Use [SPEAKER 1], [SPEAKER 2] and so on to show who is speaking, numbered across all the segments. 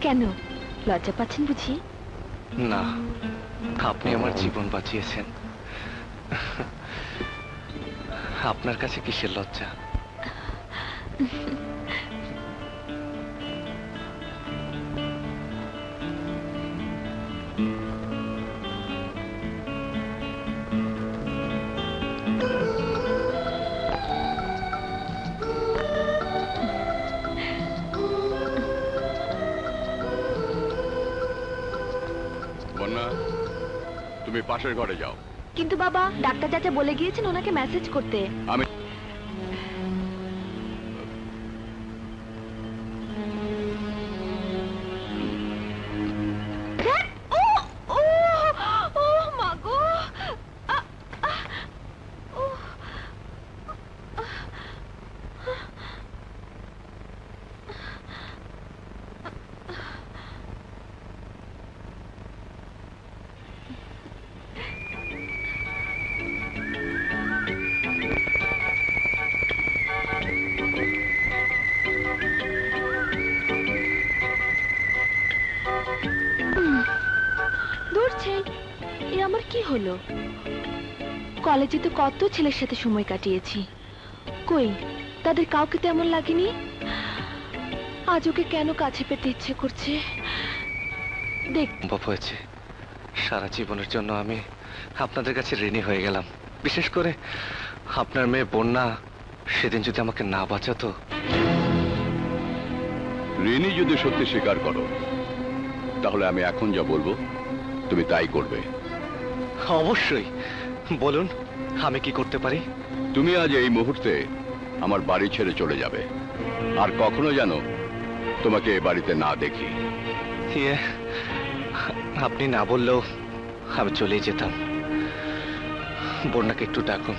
[SPEAKER 1] কেন লজ্জা পাচ্ছেন বুঝি?
[SPEAKER 2] না, আপনি আমার জীবন বাঁচিয়েছেন, আপনার কাছে কিসের লজ্জা?
[SPEAKER 3] তুমি পাশের ঘরে যাও।
[SPEAKER 1] কিন্তু বাবা, ডাক্তার চাচা বলে গিয়েছেন ওনাকে মেসেজ করতে।
[SPEAKER 3] আমি
[SPEAKER 1] কলেজে তো কত ছেলের সাথে সময় কাটিয়েছি, কই তাদের কাউকে তেমন লাগেনি। আজ ওকে কেন কাছে পেতে ইচ্ছে করছে। দেখ
[SPEAKER 2] সম্ভব হয়েছে, সারা জীবনের জন্য আমি আপনাদের কাছে ঋণী হয়ে গেলাম। বিশেষ করে আপনার মেয়ে বন্যা সেদিন যদি আমাকে না বাঁচাতো।
[SPEAKER 3] ঋণী যদি সত্যি স্বীকার করো, তাহলে আমি এখন যা বলবো তুমি তাই করবে।
[SPEAKER 2] অবশ্যই বলুন, আমি কি করতে পারি?
[SPEAKER 3] তুমি আজ এই মুহূর্তে আমার বাড়ি ছেড়ে চলে যাবে, আর কখনো যেন তোমাকে এ বাড়িতে না দেখি।
[SPEAKER 2] আপনি না বললেও আমি চলেই যেতাম। বন্যাকে একটু ডাকুন।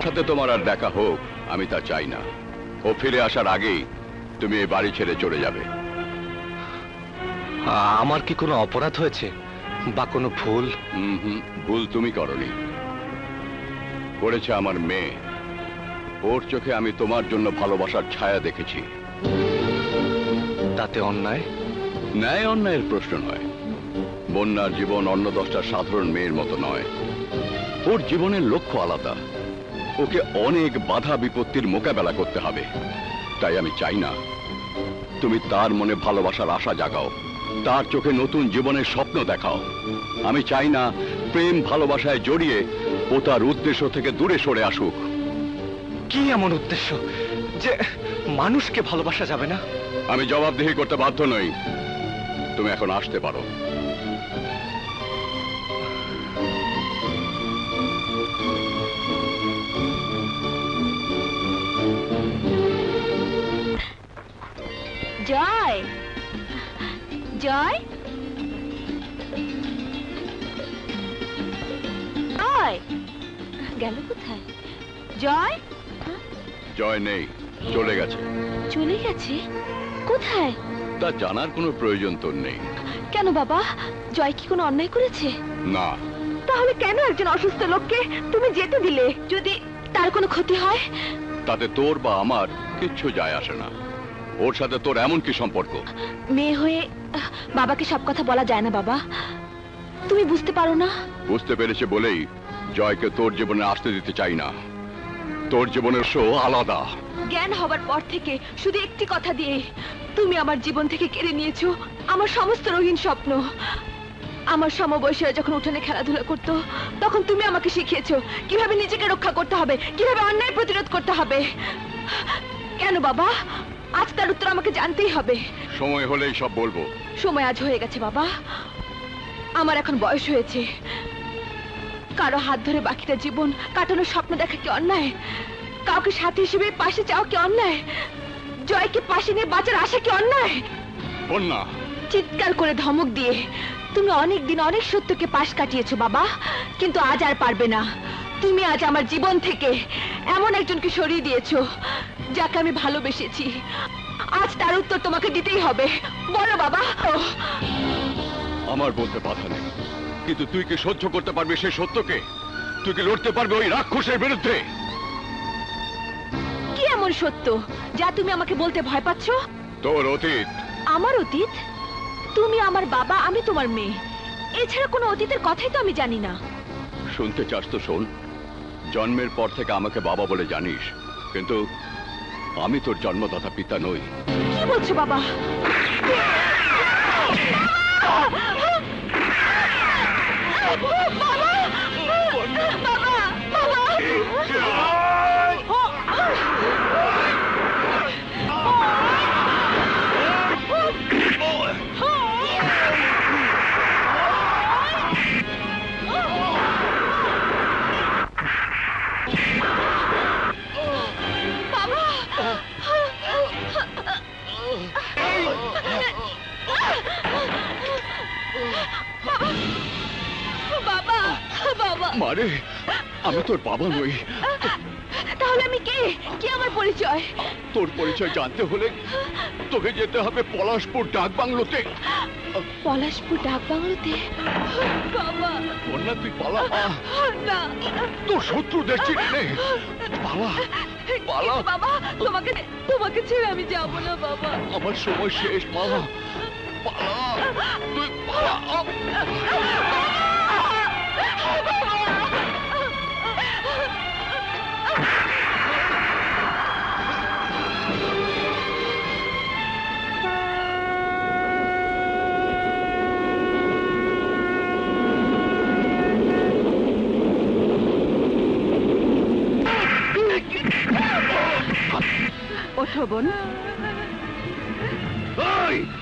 [SPEAKER 3] সাথে তোমার আর দেখা হোক আমি তা চাই না। ও ফিরে আসার আগেই তুমি এই বাড়ি ছেড়ে চলে যাবে।
[SPEAKER 2] আমার কি কোনো অপরাধ হয়েছে বা কোনো ভুল?
[SPEAKER 3] ভুল তুমি করনি, করেছে আমার মেয়ে। ওর চোখে আমি তোমার জন্য ভালোবাসার ছায়া দেখেছি।
[SPEAKER 2] তাতে অন্যায়?
[SPEAKER 3] ন্যায় অন্যায়ের প্রশ্ন নয়। বন্যার জীবন অন্য 10টা সাধারণ মেয়ের মতো নয়। ওর জীবনের লক্ষ্য আলাদা। ওকে অনেক বাধা বিপত্তির মোকাবেলা করতে হবে। তাই আমি চাই না তুমি তার মনে ভালোবাসার আশা জাগাও, তার চোখে নতুন জীবনের স্বপ্ন দেখাও। আমি চাই না প্রেম ভালোবাসায় জড়িয়ে ও তার উদ্দেশ্য থেকে দূরে সরে আসুক।
[SPEAKER 2] কি এমন উদ্দেশ্য যে মানুষকে ভালোবাসা যাবে না?
[SPEAKER 3] আমি জবাবদিহি করতে বাধ্য নই। তুমি এখন আসতে পারো।
[SPEAKER 1] জয়, জয়, গেল কোথায়? জয়?
[SPEAKER 3] জয় নেই, চলে গেছে।
[SPEAKER 1] চলে গেছে? কোথায়?
[SPEAKER 3] তা জানার কোনো প্রয়োজন তোর নেই।
[SPEAKER 1] কেন বাবা, জয় কি কোনো অন্যায় করেছে?
[SPEAKER 3] না।
[SPEAKER 1] তাহলে কেন একজন অসুস্থ লোককে তুমি যেতে দিলে? যদি তার কোনো ক্ষতি হয়?
[SPEAKER 3] তাতে তোর বা আমার কিচ্ছু যায় আসে না। ওর সাথে তোর এমন কি সম্পর্ক?
[SPEAKER 1] মেয়ে হয়ে বাবাকে সব কথা বলা যায় না বাবা, তুমি বুঝতে পারো না?
[SPEAKER 3] বুঝতে পেরেছে বলেই জয়কে তোর জীবনে আসতে দিতে চাই না। তোর জীবনের শো আলাদা।
[SPEAKER 1] জ্ঞান হবার পর থেকে শুধু একটি কথা দিয়ে তুমি আমার জীবন থেকে কেড়ে নিয়েছো আমার সমস্ত রঙিন স্বপ্ন। আমার সমবয়সীরা যখন উঠোনে খেলাধুলা করতো, তখন তুমি আমাকে শিখিয়েছো কিভাবে নিজেকে রক্ষা করতে হবে, কিভাবে অন্যায় প্রতিরোধ করতে হবে। কেন বাবা? আজ তার উত্তর আমাকে জানতেই হবে।
[SPEAKER 3] সময় হলেই সব বলবো।
[SPEAKER 1] সময় আজ হয়ে গেছে বাবা। আমার এখন বয়স হয়েছে। কারো হাত ধরে বাকিটা জীবন কাটানোর স্বপ্ন দেখা কি অন্যায়? কাউকে সাথী হিসেবে পাশে চাও কি অন্যায়? জয়কে পাশে নিয়ে বাঁচার আশা কি অন্যায়?
[SPEAKER 3] বন্যা
[SPEAKER 1] চিৎকার করে ধমক দিয়ে তুমি অনেক দিন অনেক সত্যকে পাশ কাটিয়েছো বাবা, কিন্তু আজ আর পারবে না। তুমি আজ আমার জীবন থেকে এমন একজনকে সরিয়ে দিয়েছো যাকে আমি ভালোবেসেছি। আজ তার উত্তর তোমাকে দিতেই হবে। বলো বাবা।
[SPEAKER 3] আমার বলতে বাধা নেই, কিন্তু তুই কি সহ্য করতে পারবি সেই সত্যকে? তুই কি লড়তে পারবি ওই রাক্ষসের বিরুদ্ধে?
[SPEAKER 1] কি এমন সত্য যা তুমি আমাকে বলতে ভয় পাচ্ছ?
[SPEAKER 3] তোর অতীত।
[SPEAKER 1] আমার অতীত? তুমি আমার বাবা, আমি তোমার মেয়ে। এছাড়া কোনো অতীতের কথাই তো আমি জানি না।
[SPEAKER 3] শুনতে চাস তো শোন। জন্মের পর থেকে আমাকে বাবা বলে জানিস, কিন্তু আমি তোর জন্মদাতা পিতা নই।
[SPEAKER 1] কি বলছো বাবা?
[SPEAKER 3] মারে, আমি তোর বাবা নই।
[SPEAKER 1] তাহলে আমি কে? কি আমার পরিচয়?
[SPEAKER 3] তোর পরিচয় জানতে হলে তোকে যেতে হবে পলাশপুর ডাক বাংলোতে।
[SPEAKER 1] পলাশপুর ডাক বাংলোতে? বাবা,
[SPEAKER 3] বন্যা তুই পালা।
[SPEAKER 1] না,
[SPEAKER 3] তোর শত্রুদের চিনে নে। পালা পালা।
[SPEAKER 1] বাবা, তোমাকে ছেড়ে আমি যাব না বাবা।
[SPEAKER 3] আমার সময় শেষ। পালা পালা, তুই পালা।
[SPEAKER 1] ওঠো বোন।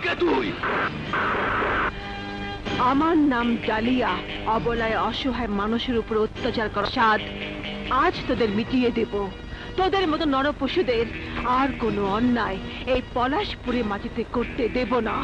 [SPEAKER 3] কে তুই?
[SPEAKER 4] আমার নাম ডালিয়া। অবলায় অসহায় মানুষের উপর অত্যাচার করা স্বাদ আজ তোদের মিটিয়ে দেব। তোদের মতো নরপশুদের আর কোনো অন্যায় এই পলাশপুরে মাটিতে করতে দেব না।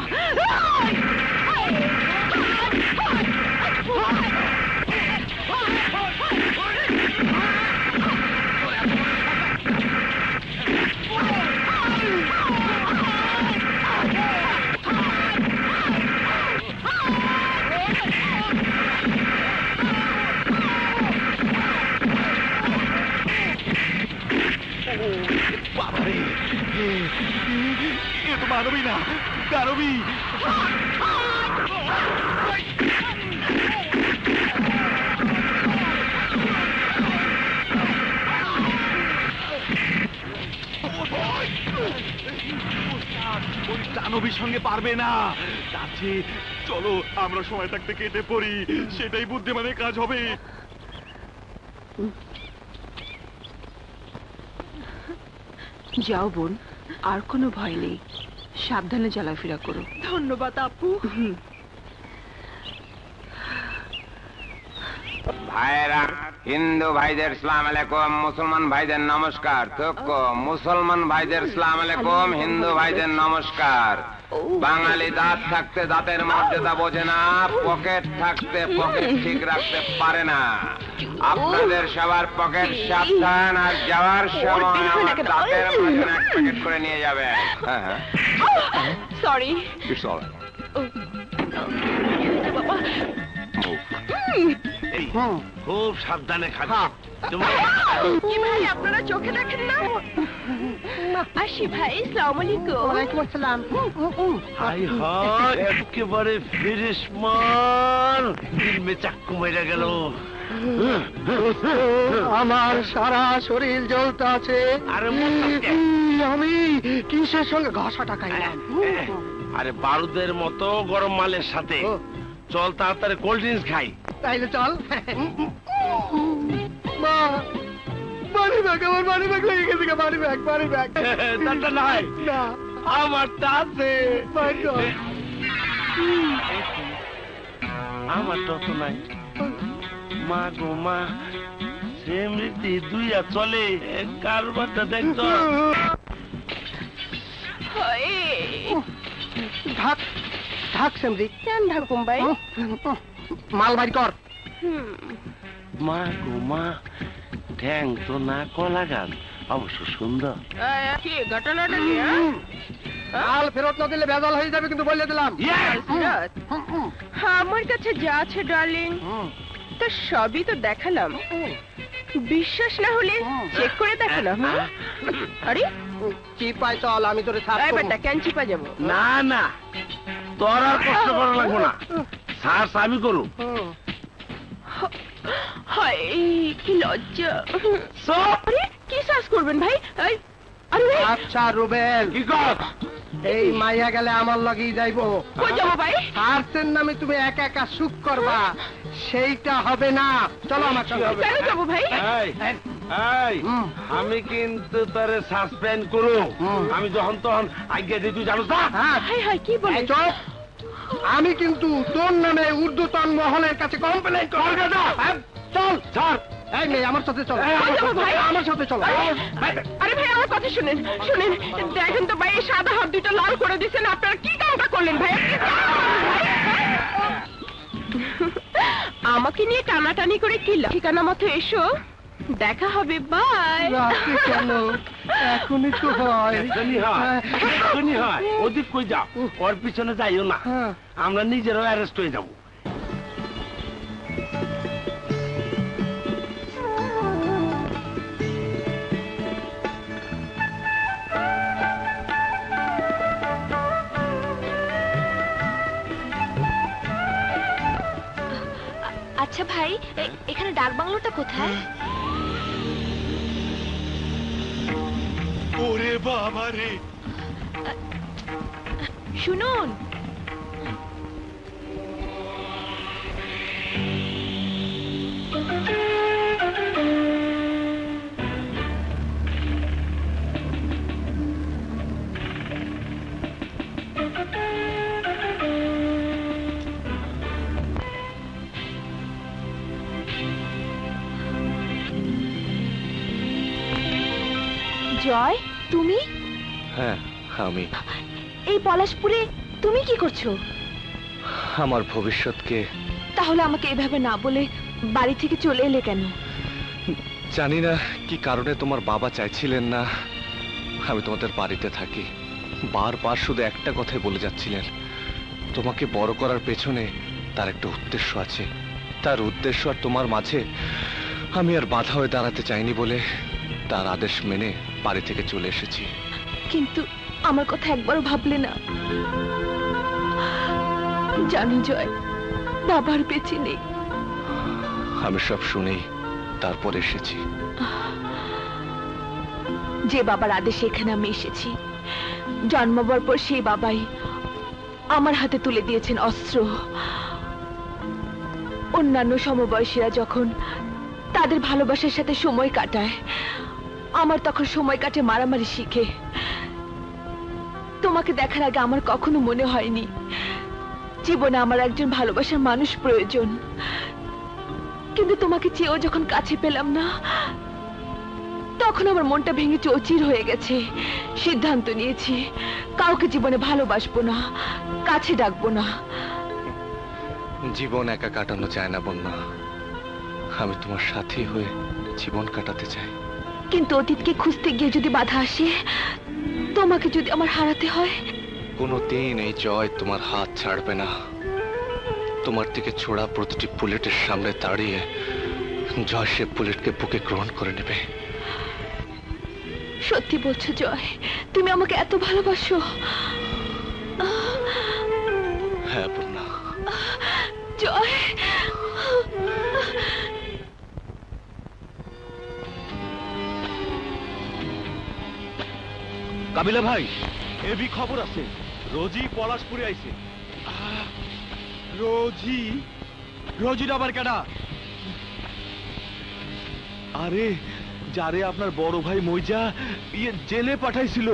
[SPEAKER 3] বাবারে, এ তো মানবী না, দানবী।
[SPEAKER 5] দানবীর সঙ্গে পারবে না। তাছে চলো আমরা সময় থাকতে কেটে পড়ি, সেটাই বুদ্ধিমানের কাজ হবে।
[SPEAKER 4] যাও বোন, আর কোনো ভয় নেই। সাবধানে চলাফেরা করো।
[SPEAKER 1] ধন্যবাদ আপু।
[SPEAKER 6] ভাইরা, হিন্দু ভাইদের সালাম আলাইকুম, মুসলমান ভাইদের নমস্কার। তো মুসলমান ভাইদের সালাম আলাইকুম, হিন্দু ভাইদের নমস্কার। বাঙালি দাঁত থাকতে দাঁতের মর্যাদা বোঝে না, পকেট থাকতে পকেট ঠিক রাখতে পারে না। আপনাদের সবার পকেট সাবধান, আর যাওয়ার সময় আমার দাঁতের মাঝে এক প্যাকেট করে নিয়ে যাবেন। হ্যাঁ,
[SPEAKER 1] সরি।
[SPEAKER 3] It's all right.
[SPEAKER 1] বাবা,
[SPEAKER 5] খুব সাবধানে খাবে।
[SPEAKER 1] কি ভাই, আপনারা চোখে দেখেন না? আসি ভাই, আসসালামু আলাইকুম।
[SPEAKER 5] হাই হাই, একেবারে ফিরিস মাল, দিলমে চাক্কু মেরে গেল।
[SPEAKER 7] আমার সারা শরীর জ্বলতে আছে।
[SPEAKER 5] আরে
[SPEAKER 7] আমি কিসের সঙ্গে ঘষাটা খাইলাম?
[SPEAKER 5] আরে বারুদের মতো গরম মালের সাথে। চল তাড়াতাড়ি কোল্ড ড্রিঙ্কস খাই।
[SPEAKER 7] তাইলে চল। মা, বাড়ি ব্যাগ, আমার বাড়ি ব্যাগ লেগে গেছে। বাড়ি ব্যাগ, বাড়ি ব্যাগ।
[SPEAKER 5] তারটা নাই,
[SPEAKER 7] না,
[SPEAKER 5] আমার তা আছে। আমার তো নাই। মা গো মা, সেমৃতি দুইয়া চলে, কারবারটা দেখতো।
[SPEAKER 7] ঢাক ঢাক সেমরি।
[SPEAKER 4] কেন ঢাকুম ভাই?
[SPEAKER 7] মাল বাড়ি কর।
[SPEAKER 5] মা গো মা, ঠ্যাং তো না কলা গান, অবশ্য সুন্দর।
[SPEAKER 4] কি ঘটনাটা কি?
[SPEAKER 7] মাল ফেরত না দিলে ভেজাল হয়ে যাবে, কিন্তু বলে দিলাম।
[SPEAKER 4] আমার কাছে যা আছে ডার্লিং, তা সবই তো দেখালাম। বিশ্বাস না হলে চেক করে দেখালাম। আরে
[SPEAKER 7] চিপাই চল, আমি তোরে ছাড় করব।
[SPEAKER 4] বেটা কেন চিপা যাবো?
[SPEAKER 5] না না,
[SPEAKER 8] তোর আর কষ্ট করা লাগবো না, শ্বাস আমি করু।
[SPEAKER 4] হায় কি লজ্জা। আরে কি শ্বাস করবেন ভাই? আরে ভাই
[SPEAKER 7] আচ্ছা রুবেল,
[SPEAKER 8] কি কর?
[SPEAKER 7] এই মাইয়া গেলে আমার লগেই যাইবো।
[SPEAKER 4] কই যাবো ভাই?
[SPEAKER 7] সার্সের নামে তুমি একা একা সুখ করবা, সেইটা হবে না। চলো আমার সঙ্গে।
[SPEAKER 4] কেন যাবো ভাই?
[SPEAKER 8] আমি কিন্তু তোরে সাসপেন্ড করু, আমি যখন তখন আজ্ঞা দিই, তুই জানো না?
[SPEAKER 4] হাই হাই কি বলে?
[SPEAKER 7] এই চুপ! আমি কিন্তু তোর নামে উর্ধ্বতন মহলের কাছে কমপ্লেন করব। চল
[SPEAKER 8] স্যার,
[SPEAKER 7] এই মেয়ে আমার সাথে চলো।
[SPEAKER 4] কই যাবো ভাই?
[SPEAKER 7] আমার সাথে চলো।
[SPEAKER 4] আরে ভাই আমার কথা শুনেন, শুনেন, দেখেন তো ভাই এই সাদা হাত দুটো লাল করে দিয়েছেন, আপনারা কি কামটা করলেন ভাই? আমাকে নিয়ে টানাটানি করে কি লাভ? ঠিকানা মতো এসো, দেখা হবে, বাই।
[SPEAKER 7] রাতে কেন? এখনই তো হয়।
[SPEAKER 8] এখনই হয়। ওদিক কই যাও, ওর পিছনে যাইও না, আমরা নিজেরাও অ্যারেস্ট হয়ে যাবো।
[SPEAKER 1] আচ্ছা ভাই, এখানে ডাক বাংলোটা কোথায়?
[SPEAKER 5] ওরে বাবা রে,
[SPEAKER 1] শুনুন, জয়, তুমি
[SPEAKER 2] হ্যাঁ আমি।
[SPEAKER 1] এই পলাশপুরে তুমি কি করছো?
[SPEAKER 2] আমার ভবিষ্যৎকে।
[SPEAKER 1] তাহলে আমাকে এভাবে না বলে বাড়ি থেকে চলে এলে কেন?
[SPEAKER 2] জানি না কি কারণে তোমার বাবা চাইছিলেন না আমি তোমাদের বাড়িতে থাকি। বারবার শুধু একটা কথাই বলে যাচ্ছিলেন, তোমাকে বড় করার পেছনে তার একটা উদ্দেশ্য আছে। তার উদ্দেশ্য আর তোমার মাঝে আমি আর বাধা হয়ে দাঁড়াতে চাইনি বলে তার আদেশ মেনে বাড়ি থেকে চলে এসেছি।
[SPEAKER 1] কিন্তু আমার কথা একবারও ভাবলে না? জানো জয়, বাবার বেঁচে নেই।
[SPEAKER 2] আমি সব শুনেই তারপর এসেছি।
[SPEAKER 1] যে বাবার আদেশে এখানে আমি এসেছি, জন্মাবার পর সেই বাবাই আমার হাতে তুলে দিয়েছেন অস্ত্র। অন্যান্য সমবয়সীরা যখন তাদের ভালোবাসার সাথে সময় কাটায়, আমার তখন সময় কাটে মারামারি শিখে। তোমাকে দেখার আগে আমার কখনো মনে হয়নি জীবনে আমার একজন ভালোবাসার মানুষ প্রয়োজন। কিন্তু তোমাকে চেয়েও যখন কাছে পেলাম না, তখন আমার মনটা ভেঙে চৌচির হয়ে গেছে। সিদ্ধান্ত নিয়েছি কাউকে জীবনে ভালোবাসবো না, কাছে ডাকবো না।
[SPEAKER 2] জীবন একা কাটানো চায় না বন্যা, আমি তোমার সাথী হয়ে জীবন কাটাতে চাই।
[SPEAKER 1] কিন্তু অতীতকে খুঁজতে গিয়ে যদি বাধা আসে, তোমাকে যদি আমার হারাতে হয়?
[SPEAKER 2] কোনোদিন এই জয় তোমার হাত ছাড়বে না। তোমার থেকে ছোড়া প্রতিটি বুলেটের সামনে দাঁড়িয়ে জয় সে বুলেটকে বুকে গ্রহণ করে নেবে।
[SPEAKER 1] সত্যি বলছো জয়? তুমি আমাকে এত ভালোবাসো?
[SPEAKER 2] হ্যাঁ বন্যা।
[SPEAKER 1] জয়,
[SPEAKER 5] কাবিলা ভাই, এবি খবর আছে, রোজি পলাশপুরে আইছে। রোজি? রোজির আবার কেডা? আরে যারে আপনার বড় ভাই মইজা জেলে পাঠাইছিল,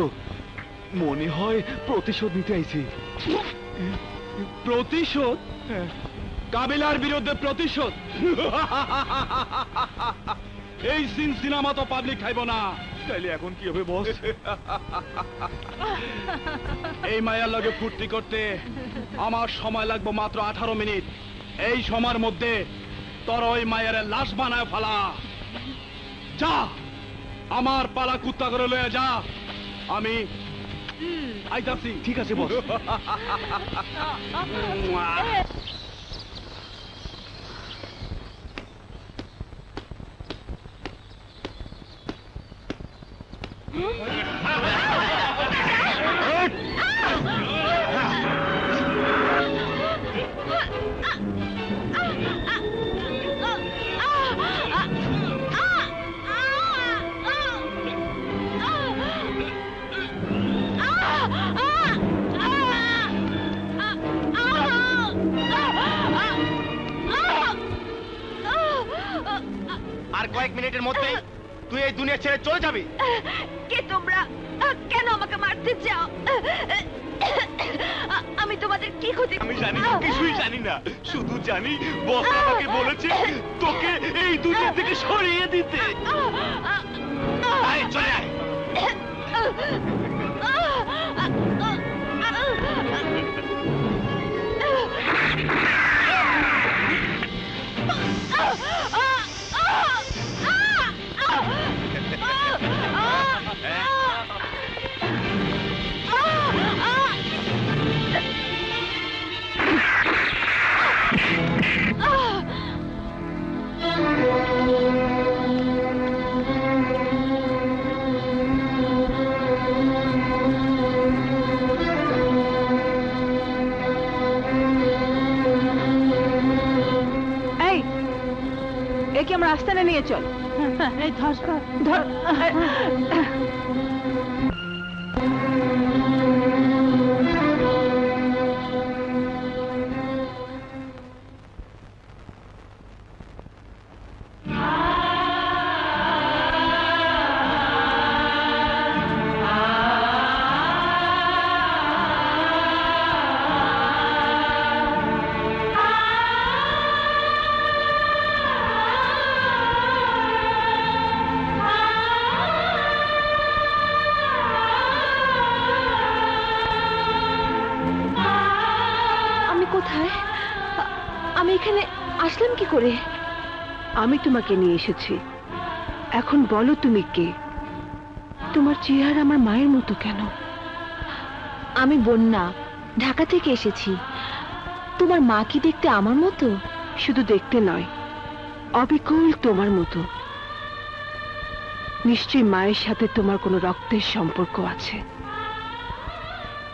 [SPEAKER 5] মনে হয় প্রতিশোধ নিতে আইছে। প্রতিশোধ? কাবিলার বিরুদ্ধে প্রতিশোধ? এই সিনেমা তো পাবলিক খাইব না। তাইলে এখন কি হবে বস? এই মায়ার লগে ফুর্তি করতে আমার সময় লাগবে মাত্র 18 মিনিট। এই সময়ের মধ্যে তোর ওই মায়ের লাশ বানায় ফেলা। যা, আমার পালা কুত্তা করে লয়ে যা, আমি আইতাছি। ঠিক আছে বস।
[SPEAKER 7] আর কয়েক মিনিটের মধ্যেই তুই এই দুনিয়া ছেড়ে চলে যাবি।
[SPEAKER 1] কে তোমরা? কেন আমাকে মারতে চাও? আমি তোমাদের কি ক্ষতি?
[SPEAKER 7] আমি জানি না, কিছুই জানি না, শুধু জানি বস আমাকে বলেছে তোকে এই দুনিয়া থেকে সরিয়ে দিতে। আয় চলে আয়।
[SPEAKER 4] একে আমরা আস্তানে নিয়ে চল। এই ধর ধর।
[SPEAKER 1] কোথায়? আমি এখানে আসলাম কি করে?
[SPEAKER 4] আমি তোমাকে নিয়ে এসেছি। এখন বলো তুমি কে? তোমার চেহারা আমার মায়ের মতো কেন?
[SPEAKER 1] আমি বন্যা, ঢাকা থেকে এসেছি। তোমার মা কি দেখতে আমার মতো?
[SPEAKER 4] শুধু দেখতে নয়, অবিকল তোমার মতো। নিশ্চয়ই মায়ের সাথে তোমার কোনো রক্তের সম্পর্ক আছে।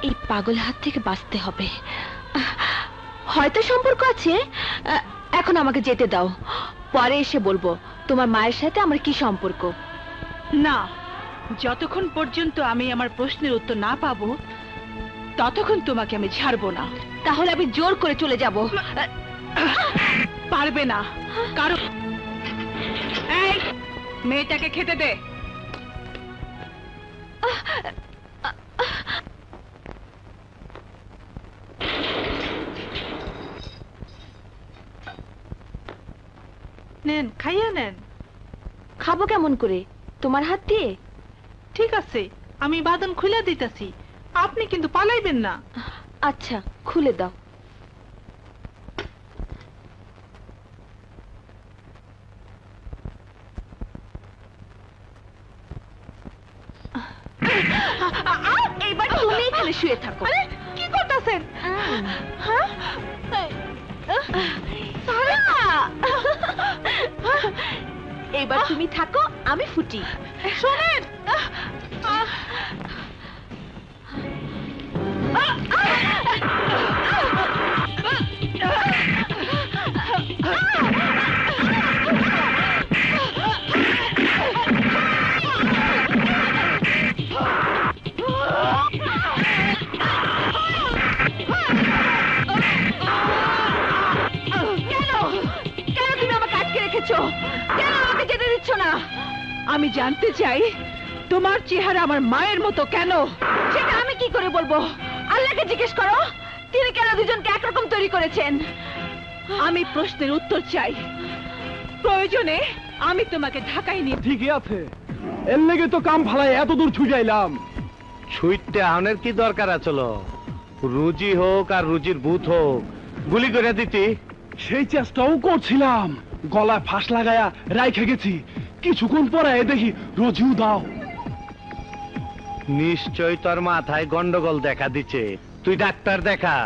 [SPEAKER 1] এই পাগল হাত থেকে বাঁচতে হবে। হয়তো সম্পর্ক আছে। এখন আমাকে যেতে দাও, পরে এসে বলবো তোমার মায়ের সাথে আমার কি সম্পর্ক।
[SPEAKER 4] না, যতক্ষণ পর্যন্ত আমি আমার প্রশ্নের উত্তর না পাবো ততক্ষণ তোমাকে আমি ছাড়বো না।
[SPEAKER 1] তাহলে আমি জোর করে চলে যাব।
[SPEAKER 4] পারবে না, কারণ এই মেয়েটাকে খেতে দে। নেন, খাইয়ে নেন।
[SPEAKER 1] খাবো কেমন করে? তোমার হাত দিয়ে?
[SPEAKER 4] ঠিক আছে, আমি বাঁধন খুলে দিতেছি, আপনি কিন্তু পালাইবেন না।
[SPEAKER 1] আচ্ছা, খুলে দাও। এইবার তুমি এখানে শুয়ে থাকো।
[SPEAKER 4] কি করতেছেন?
[SPEAKER 1] এইবার তুমি থাকো, আমি ফুটি।
[SPEAKER 4] শোনেন, আমি জানতে চাই তোমার চেহারা আমার মায়ের মতো কেন?
[SPEAKER 1] সেটা আমি কি করে বলবো? আল্লাহকে জিজ্ঞেস করো, তিনি কেন দুজনকে একরকম তৈরি করেছেন।
[SPEAKER 4] আমি প্রশ্নের উত্তর চাই। প্রয়োজনে আমি তোমাকে ঢাকায় নিয়ে।
[SPEAKER 5] ঠিকই আছে, এর লেগে তো কাম ফালাই এত দূর ছুটাইলাম।
[SPEAKER 8] ছুটতে আনের কি দরকার আছলো? রুজি হোক আর রুজির ভূত হোক, গুলি করে দিতি।
[SPEAKER 5] সেই চেষ্টাও করছিলাম, গলায় ফাঁস লাগায়া রাইখে গেছি। কিছুক্ষণ পরে দেখি রোজিও দাও।
[SPEAKER 8] নিশ্চয় তোর মাথায় গন্ডগোল দেখা দিচ্ছে, তুই ডাক্তার দেখা।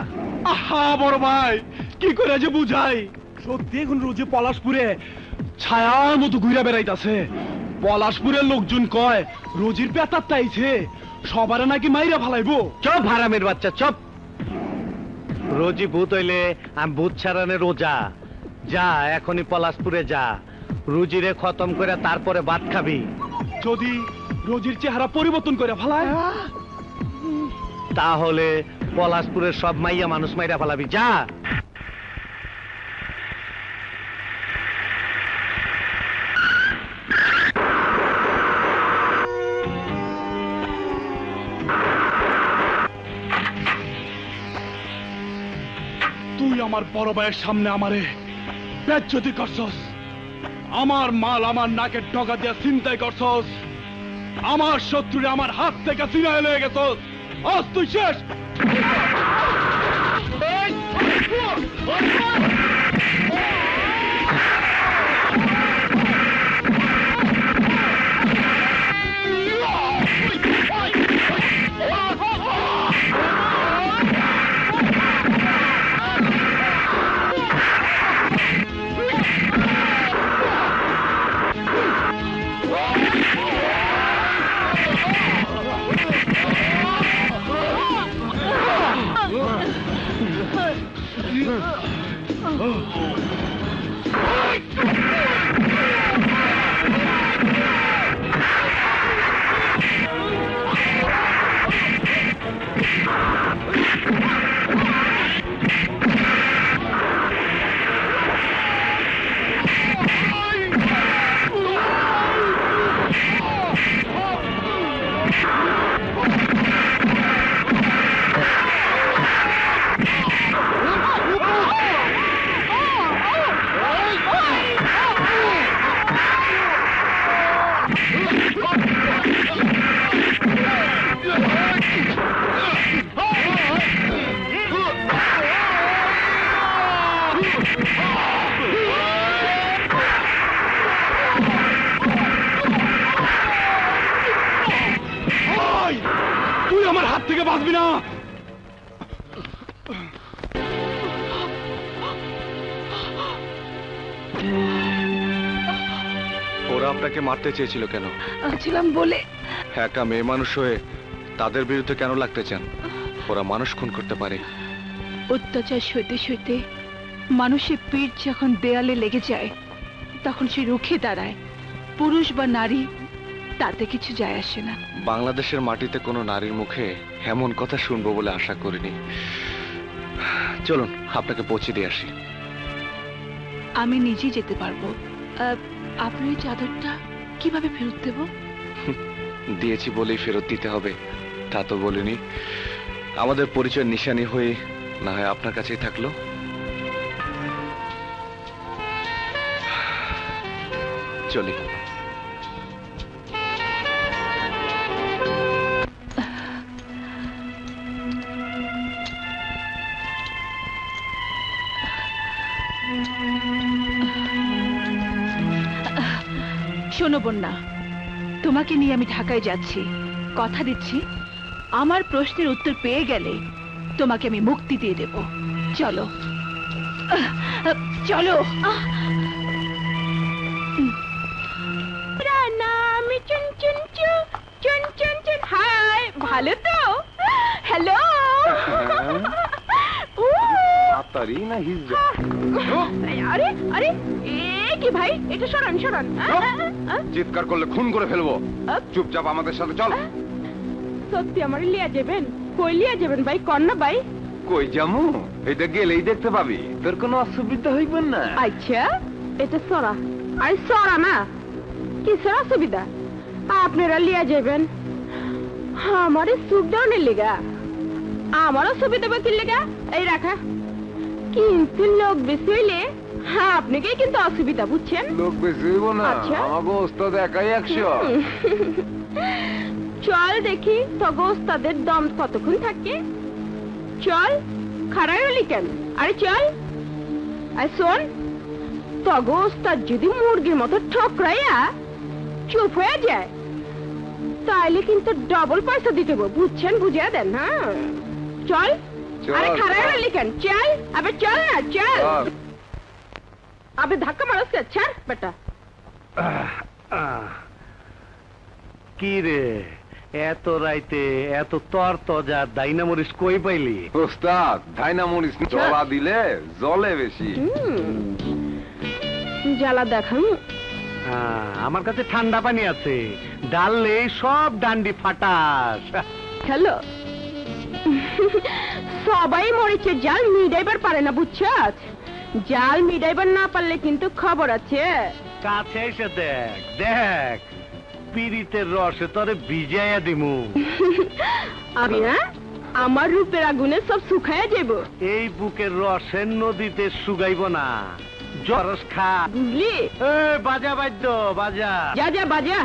[SPEAKER 5] আহা বড় ভাই, কি করে যে বুঝাই। সত্যি এখন রোজি পলাশপুরে ছায়ার মতো ঘুরে বেড়াইতাছে। পলাশপুরের লোকজন কয় রোজির পেতার তাইছে, সবারে নাকি মাইরা ফালাইবো।
[SPEAKER 8] চপ হারামের বাচ্চা, চপ। রোজি ভূত হইলে আমি ভূত ছাড়ানে রোজা। যা এখনই পলাশপুরে যা, রুজিরে খতম করে তারপরে ভাত খাবি।
[SPEAKER 5] যদি রোজির চেহারা পরিবর্তন করে ফেলায়,
[SPEAKER 8] তাহলে পলাশপুরের সব মাইয়া মানুষ মাইরা ফেলাবি। যা।
[SPEAKER 5] আমার বড় ভাইয়ের সামনে আমারে বেজ্জতি করছস, আমার মাল আমার নাকের ডগা দিয়ে চিন্তাই করছস, আমার শত্রুরে আমার হাত থেকে চিনায় লয়ে গেছস। আজ তুই শেষ। তুই আমার হাত থেকে বাঁচবি না।
[SPEAKER 2] ওরা আপনাকে মারতে চেয়েছিল কেন?
[SPEAKER 1] ছিলাম বলে।
[SPEAKER 2] একা মেয়ে মানুষ হয়ে তাদের বিরুদ্ধে কেন লাগতে চান? ওরা মানুষ খুন করতে পারে।
[SPEAKER 4] অত্যাচার সইতে সইতে মানুষের পিঠ যখন দেয়ালে লেগে যায় তখন সে রুখে দাঁড়ায়। পুরুষ বা নারী তাতে কিছু যায় আসে না।
[SPEAKER 2] বাংলাদেশের মাটিতে কোনো নারীর মুখে এমন কথা শুনবো বলে আশা করিনি। চলুন আপনাকে পৌঁছে দিয়ে আসি।
[SPEAKER 4] আমি নিজেই যেতে পারবো। আপনার এই চাদরটা কিভাবে ফেরত দেব?
[SPEAKER 2] দিয়েছি বলেই ফেরত দিতে হবে তা তো বলিনি। আমাদের পরিচয় নিশানি হয়ে না হয় আপনার কাছেই থাকলো। চলি।
[SPEAKER 4] শোনো বন্যা, তোমাকে নিয়ে আমি ঢাকায় যাচ্ছি। কথা দিচ্ছি আমার প্রশ্নের উত্তর পেয়ে গেলে তোমাকে আমি মুক্তি দিয়ে দেব। চলো চলো। হাই, ভালো তো? হ্যালো। আরে আরে এ কি ভাই, এটা সরান সরান।
[SPEAKER 6] চিৎকার করলে খুন করে ফেলবো। চুপচাপ আমাদের সাথে চল।
[SPEAKER 4] সত্যি আমার লিয়া যাবেন? কই লিয়া যাবেন ভাই? কন্যা ভাই
[SPEAKER 6] কই যামু? এটা গেলেই দেখতে পাবি, তোর কোনো অসুবিধা হইব না।
[SPEAKER 4] আচ্ছা এটা সরা। আরে সরা না, কিসের অসুবিধা? আপনারা লিয়া যাবেন আমারে সুখ দেওয়ার লেগা। আমার অসুবিধা বা কি লেগা? এই রাখা। কিন্তু লোক বেশি হইলে হ্যাঁ আপনাকেই কিন্তু অসুবিধা, বুঝছেন?
[SPEAKER 6] লোক বেশি হইব না, আমাকে ওস্তাদ একাই 100।
[SPEAKER 4] চল দেখি তগো ওস্তাদের দম কতক্ষণ থাকে। চল, খাড়াই হলি কেন? আরে চল। আর শোন, তগো ওস্তাদ যদি মুরগির মতো ঠকরাইয়া চুপ হয়ে যায় তাইলে কিন্তু ডবল পয়সা দিতে হবে, বুঝছেন? বুঝিয়ে দেন। হ্যাঁ চল। আরে খাড়াই হলি কেন? চল। আবে চল না, চল। আবে ধাক্কা মারস কে? ছাড় বেটা।
[SPEAKER 8] কি রে এত রাইতে এত তর তজা ডাইনামরিস কই পাইলি?
[SPEAKER 6] ওস্তাদ ডাইনামরিস জ্বলা দিলে জলে বেশি।
[SPEAKER 4] জ্বালা দেখান।
[SPEAKER 8] আমার কাছে ঠান্ডা পানি আছে, ডাললে সব ডান্ডি ফাটাস।
[SPEAKER 4] হ্যালো, সবাই মরিচের জাল মিডাইবার পারে না, বুঝছাস? জাল মিডাইবার না পারলে কিন্তু খবর আছে।
[SPEAKER 8] কাছে এসে দেখ দেখ, পিরিতের রসে তোরে ভিজাইয়া দিমু।
[SPEAKER 4] আমি না আমার রূপের আগুনে সব শুকায়া যাব।
[SPEAKER 8] এই বুকের রসের নদীতে শুকাইব না, জরস খা।
[SPEAKER 4] বুঝলি?
[SPEAKER 8] এ বাজা বাদ্য বাজা।
[SPEAKER 4] যা যা বাজা।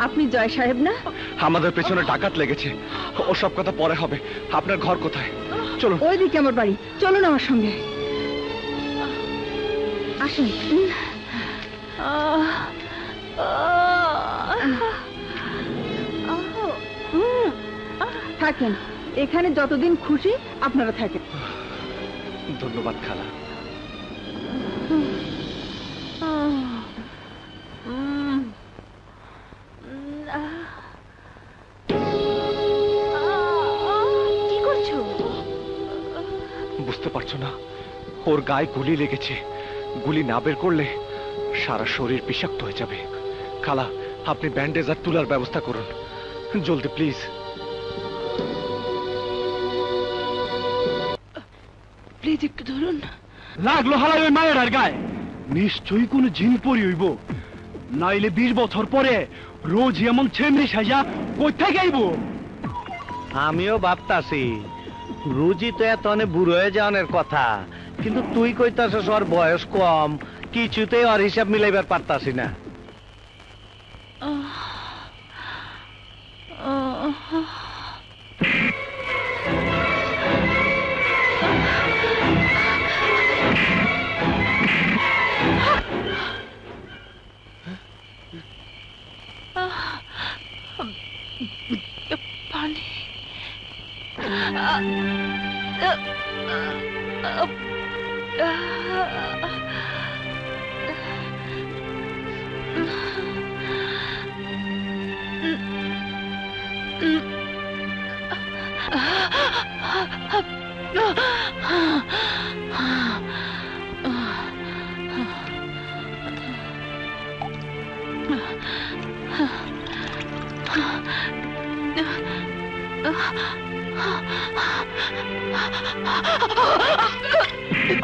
[SPEAKER 1] আপনি জয় সাহেব না?
[SPEAKER 2] আমাদের পেছনে ডাকাত লেগেছে, ওসব কথা পরে হবে। আপনার ঘর কোথায়? চলুন।
[SPEAKER 1] ওইদিকে আমার বাড়ি, চলুন আমার সঙ্গে। আসুন। থাকেন এখানে যতদিন খুশি আপনারা থাকেন।
[SPEAKER 2] ধন্যবাদ খালা।
[SPEAKER 1] কি করছো?
[SPEAKER 2] বুঝতে পারছো না? ওর গায়ে গুলি লেগেছে। গুলি না বের করলে সারা শরীর বিষাক্ত হয়ে যাবে। খালা, আপনি ব্যান্ডেজ আর তুলার ব্যবস্থা করুন জলদি প্লিজ।
[SPEAKER 1] প্লিজ একটু ধরুন।
[SPEAKER 5] লাগলো হালাই ওই মায়ের গায়ে, নিশ্চয়ই কোন জিন পরি হইব, নাইলে 20 বছর পরে রোজ এমন ছেমরি সাজা কোথায় গাইব?
[SPEAKER 8] আমিও ভাবতাছি রুজি তো এত অনেক বুড়ো হয়ে যাওয়ার কথা, কিন্তু তুই কইতাছস ওর বয়স কম, কিছুতেই ওর হিসাব মিলাইবার পারতাছি না।
[SPEAKER 1] পানি।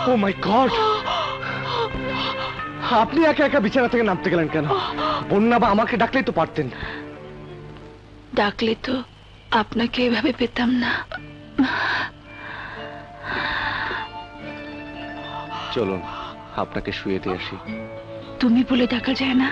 [SPEAKER 2] ও মাই গড! আপনি একা একা বিছানা থেকে নামতে গেলেন কেন? বন্যা বা আমাকে ডাকলেই তো পারতেন।
[SPEAKER 1] ডাকলে তো আপনাকে এভাবে পেতাম না।
[SPEAKER 2] চলুন আপনাকে শুয়ে দিয়ে আসি।
[SPEAKER 4] তুমি বলে ডাকা যায় না?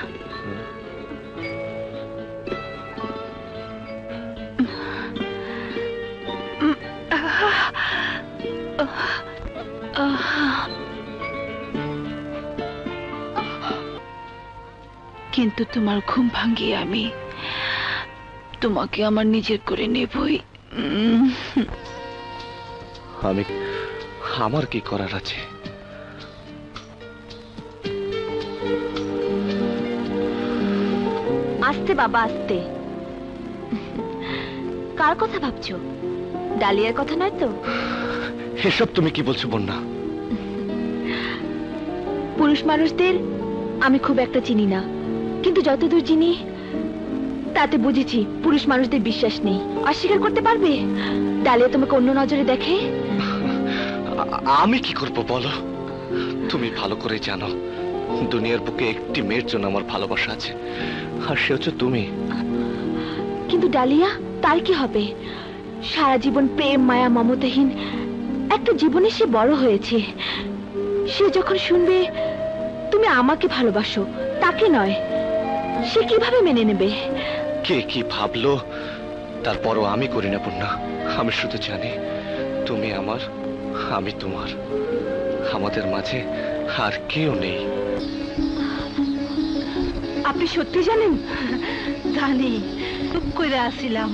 [SPEAKER 4] কিন্তু তোমার ঘুম ভাঙিয়ে আমি তোমাকে আমার নিজের করে নেবই।
[SPEAKER 2] আমার কি করার আছে?
[SPEAKER 1] আস্তে বাবা আস্তে। কার কথা ভাবছো? ডালিয়ার কথা নয় তো?
[SPEAKER 2] এসব তুমি কি বলছো বন্যা?
[SPEAKER 1] পুরুষ মানুষদের আমি খুব একটা চিনি না, কিন্তু যতদূর চিনি তাতে বুঝেছি পুরুষ মানুষদের বিশ্বাস নেই। অস্বীকার করতে পারবে ডালিয়া তোমাকে অন্য নজরে দেখে?
[SPEAKER 2] আমি কি করব বলো? তুমি ভালো করে জানো দুনিয়ার বুকে একটি মেয়ের জন্য আমার ভালোবাসা আছে, আর সে হচ্ছে তুমি।
[SPEAKER 1] কিন্তু ডালিয়া, তার কি হবে? সারা জীবন প্রেম মায়া মমতাহীন একটা জীবনে সে বড় হয়েছে। সে যখন শুনবে তুমি আমাকে ভালোবাসো, তাকে নয়, সে কিভাবে মেনে নেবে?
[SPEAKER 2] কে কি ভাবলো তারপরও আমি করি না বন্যা। আমি শুধু জানি তুমি আমার, আমি তোমার, আমাদের মাঝে আর কেউ নেই।
[SPEAKER 4] আপনি সত্যি জানেন? জানি, চুপ করে আসিলাম,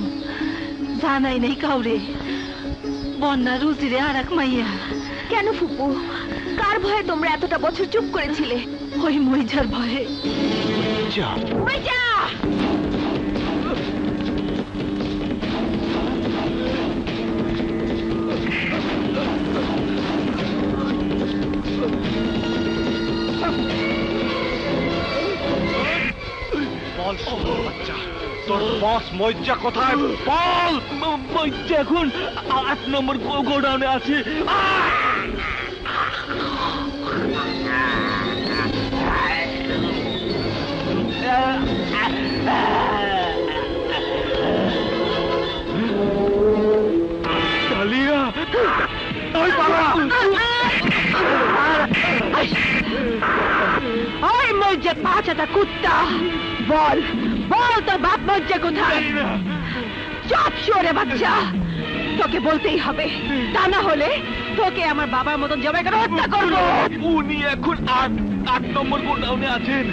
[SPEAKER 4] জানাই নাই কাউরে। বন্যা রুজিরে আর এক মাইয়া।
[SPEAKER 1] কেন ফুপু, কার ভয়ে তোমরা এতটা বছর চুপ করেছিলে?
[SPEAKER 4] ওই মইজার ভয়ে।
[SPEAKER 1] মইজা!
[SPEAKER 8] তোর বস মজ্জা কোথায় বল? মজ্জা এখন 8 নম্বর গোডাউনে আছে। ডালিয়া, ওই পালা!
[SPEAKER 4] ওই মজ্জা পাঁচাটা কুত্তা, বল বল তোর বাপ মজ্জা কোথায়? চপ শুয়োরে বাচ্চা, তোকে বলতেই হবে, তা না হলে তোকে আমার বাবার মতন জবাই করে হত্যা করবো।
[SPEAKER 8] উনি এখন 8 নম্বর গোডাউনে আছেন।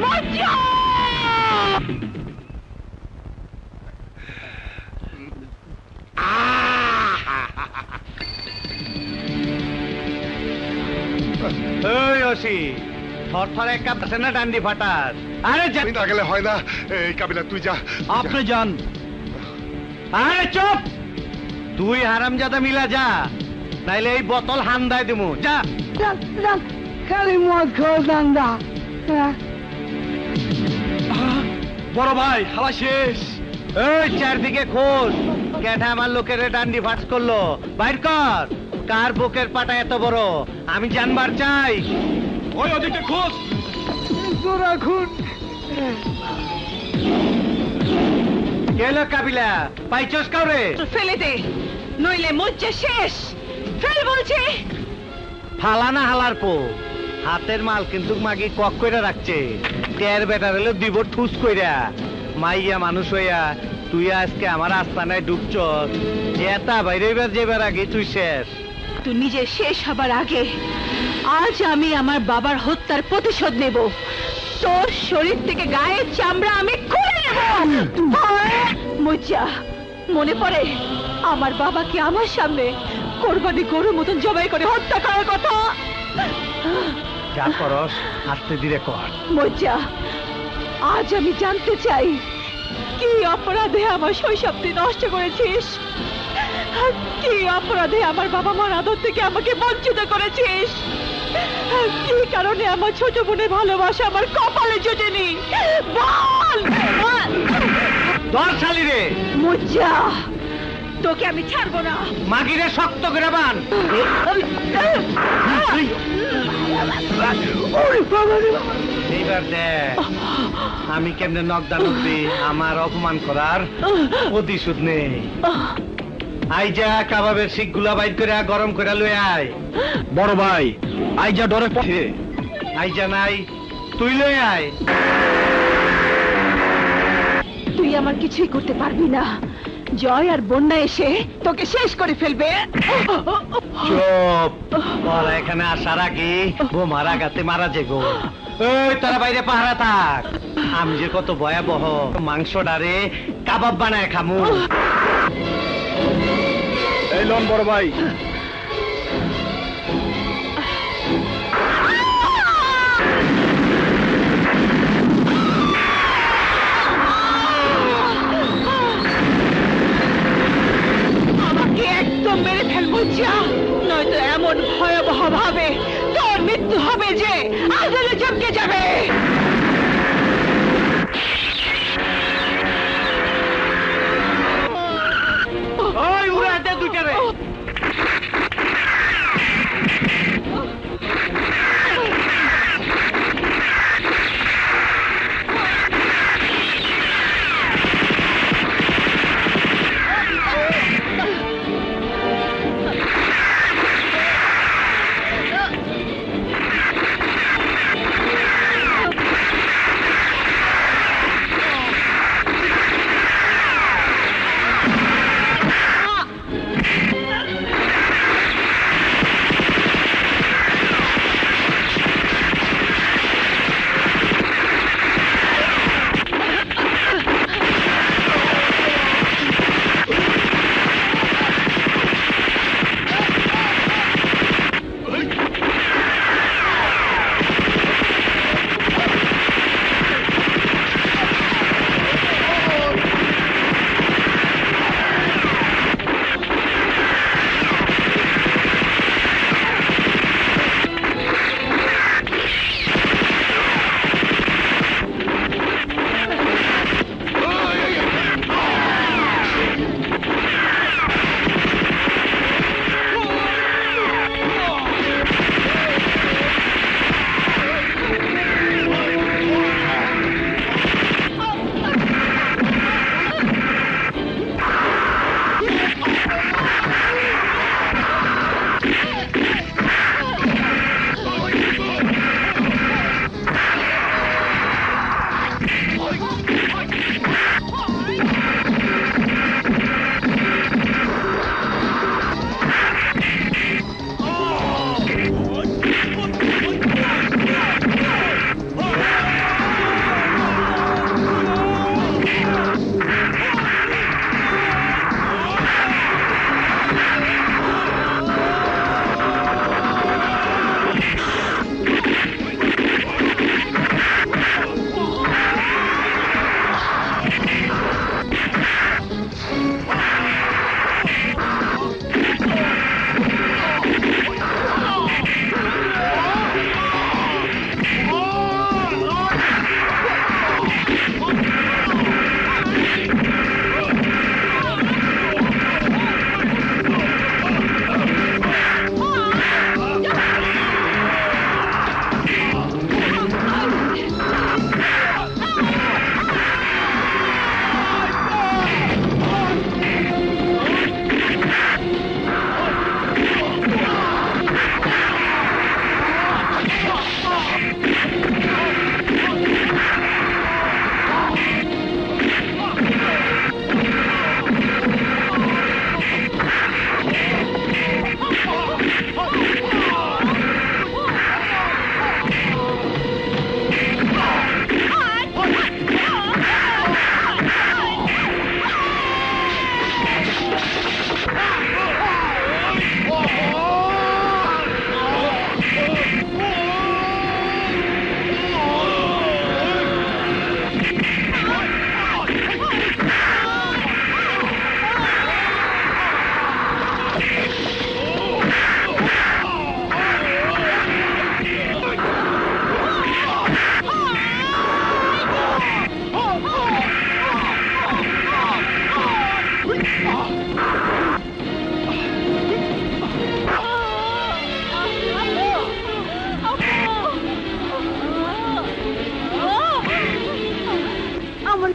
[SPEAKER 4] মজ্জা!
[SPEAKER 8] এই ওসি, থরথর এক কাপ আছে না ডান্ডি ফাটার? আরে
[SPEAKER 9] আমি না গেলে হয় না। এই কাবিলা তুই যা।
[SPEAKER 8] আপনি যান। আরে চুপ! তুই হারামজাদা মিলা যা, নাইলে এই বোতল হান্দায় দিমু। যা।
[SPEAKER 4] খালি মদ খাওয়া দান্দা।
[SPEAKER 8] বড় ভাই, খালা শেষ। এই চারদিকে খোঁজ, কেটা আমার লোকের ডান্ডি ফাঁস করলো, বাইর কর। কার বুকের পাটা এত বড় আমি জানবার চাই।
[SPEAKER 5] ওই ওদিকে খোঁজ।
[SPEAKER 8] রাখুন। গেল কাবিলা, পাইছস কাউরে?
[SPEAKER 4] ফেলে দে, নইলে মজ্জা শেষ। ফেল বলছে।
[SPEAKER 8] ফালা না হালার পো, হাতের মাল কিন্তু মাগি কক কইরা রাখছে। টের বেটার হলে দিব ঠুস কইরা। মাইয়া মানুষ হইয়া তুই আজকে আমার আস্তানায় ডুবছস, এটা বাইরে যাবার আগে তুই শেষ।
[SPEAKER 4] তুই নিজে শেষ হবার আগে আজ আমি আমার বাবার হত্যার প্রতিশোধ নেব। তোর শরীর থেকে গায়ের চামড়া আমি খুলে নেব। মজ্জা, মনে পড়ে আমার বাবাকে আমার সামনে কোরবানি গরুর মতন জবাই করে হত্যা করার কথা?
[SPEAKER 8] যা করস আস্তে ধীরে কর।
[SPEAKER 4] মজ্জা, আজ আমি জানতে চাই কি অপরাধে আমার শৈশবটি নষ্ট করেছিস? কি অপরাধে আমার বাবা মার আদর থেকে আমাকে বঞ্চিত করেছিস? কি কারণে আমার ছোট বোনের ভালোবাসা আমার কপালে জোটেনি? বল!
[SPEAKER 8] ধর শালি রে।
[SPEAKER 4] মজ্জা, তোকে আমি ছাড়বো না।
[SPEAKER 8] মাগিরে শক্ত করে বান। এইবার আর দেখ আমি কেমনে নকদানক দিই, আমার অপমান করার প্রতিশোধ নেই। আইজা কাবাবের শিখগুলা বাইর করে গরম করে লই আয়।
[SPEAKER 5] বড় ভাই আইজা ডরে পথে
[SPEAKER 8] আইজা নাই তুই লই আয়।
[SPEAKER 4] তুই আমার কিছুই করতে পারবি না। জয় আর বন্যা এসে তোকে শেষ করে ফেলবে।
[SPEAKER 8] চুপ, ওরা এখানে আসার আগে বোমার আঘাতে মারা যাবো। এই তারা বাইরে পাহারা থাক, আমি যে কত ভয়াবহ মাংস ডারে কাবাব বানায় খামু।
[SPEAKER 5] এই লন বড় ভাই।
[SPEAKER 4] আমাকে একদম মেরে ফেলবো যা, নয়তো এমন ভয়াবহ ভাবে তোর মৃত্যু হবে যে আগুনে চমকে যাবে।
[SPEAKER 8] ওই উড়ে দে দুইটারে।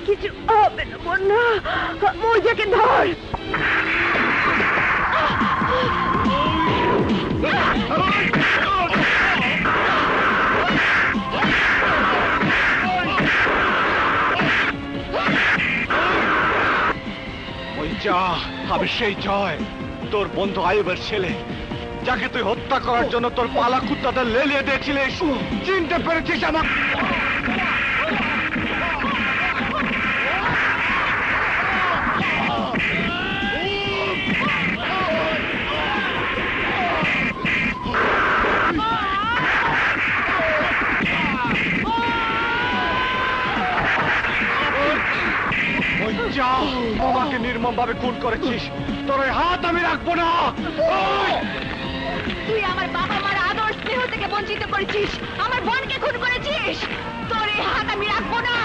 [SPEAKER 1] কিছু হবে না বন্যা, মৌজাকে ধর।
[SPEAKER 2] ওই যা, আমি সেই জয়, তোর বন্ধু আয়ুবের ছেলে, যাকে তুই হত্যা করার জন্য তোর পালা কুত্তাদের লেলিয়ে দিয়েছিলিস। চিনতে পেরেছিস আমার? ওই যা, আমাকে নির্মম ভাবে খুন করেছিস, তোর ওই হাত আমি রাখবো না।
[SPEAKER 1] তুই আমার বাবা মার আদর স্নেহ থেকে বঞ্চিত করেছিস, আমার বোনকে খুন করেছিস, তোর এই হাত আমি রাখবো না।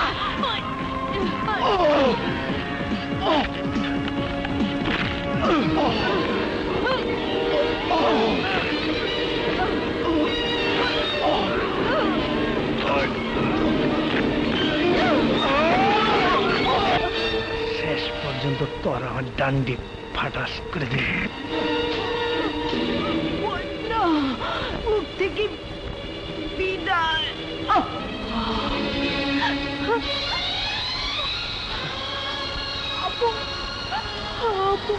[SPEAKER 8] শেষ পর্যন্ত তোর আমার ডান্ডি ফাটাস করে দিল।
[SPEAKER 1] বন্যা, মুখ থেকে বিদায়। আপু, আপু।